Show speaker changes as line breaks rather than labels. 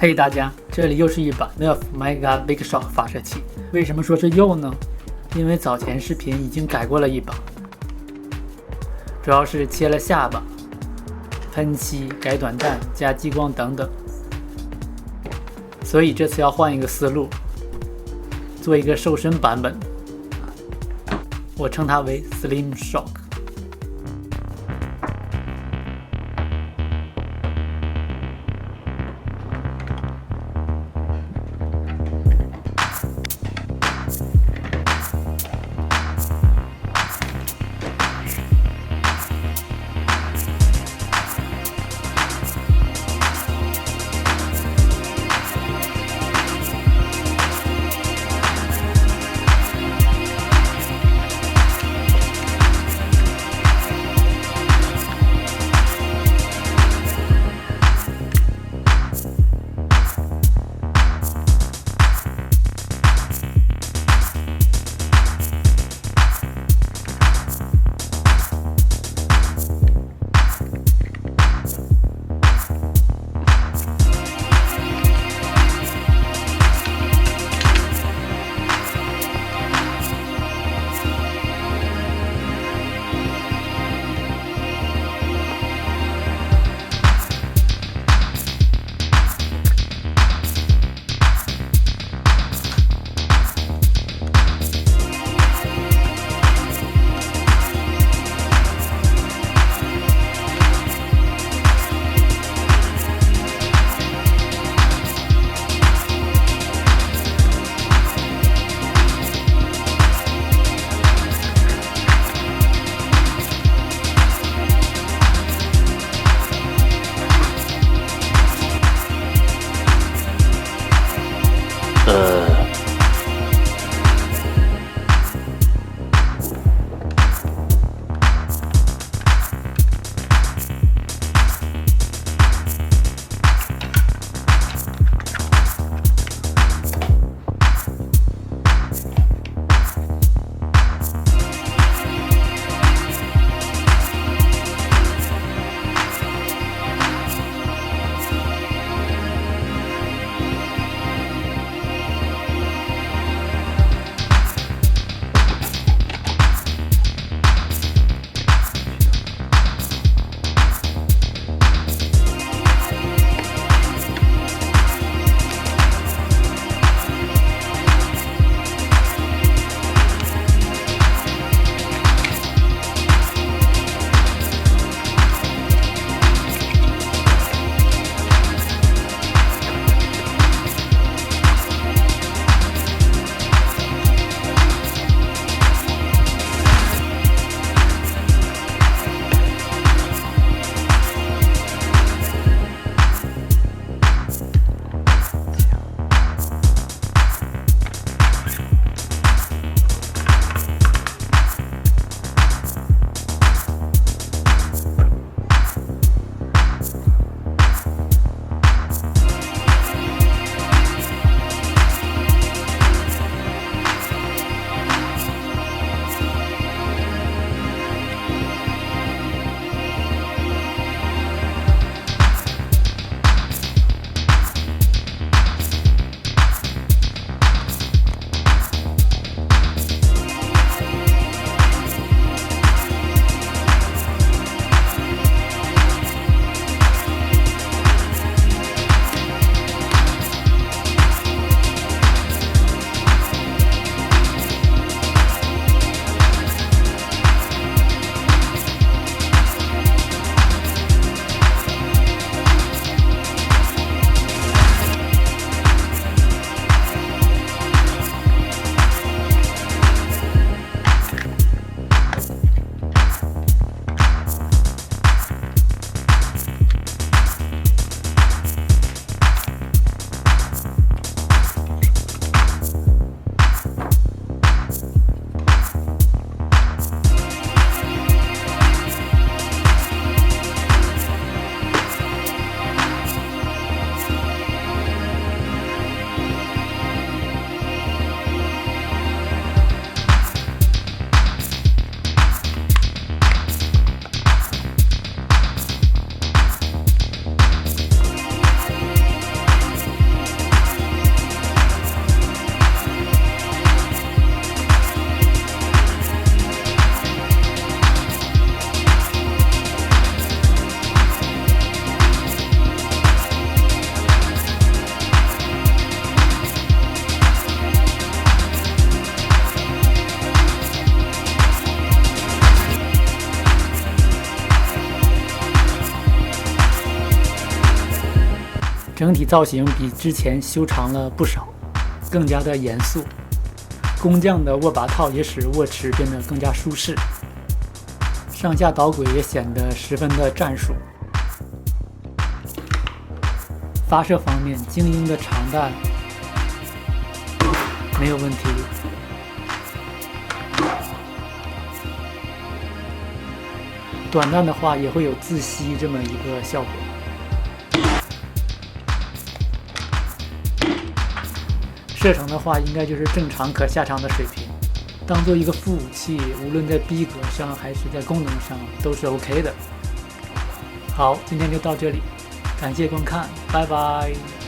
嘿，大家，这里又是一把 Nerf Mega Big Shock 发射器。为什么说是又呢？因为早前视频已经改过了一把，主要是切了下巴、喷漆、改短弹、加激光等等，所以这次要换一个思路，做一个瘦身版本，我称它为 Slim Shock。整体造型比之前修长了不少，更加的严肃。工匠的握把套也使握持变得更加舒适，上下导轨也显得十分的战术。发射方面，精英的长弹没有问题，短弹的话也会有自吸这么一个效果。射程的话，应该就是正常可下场的水平，当做一个副武器，无论在逼格上还是在功能上都是 OK 的。好，今天就到这里，感谢观看，拜拜。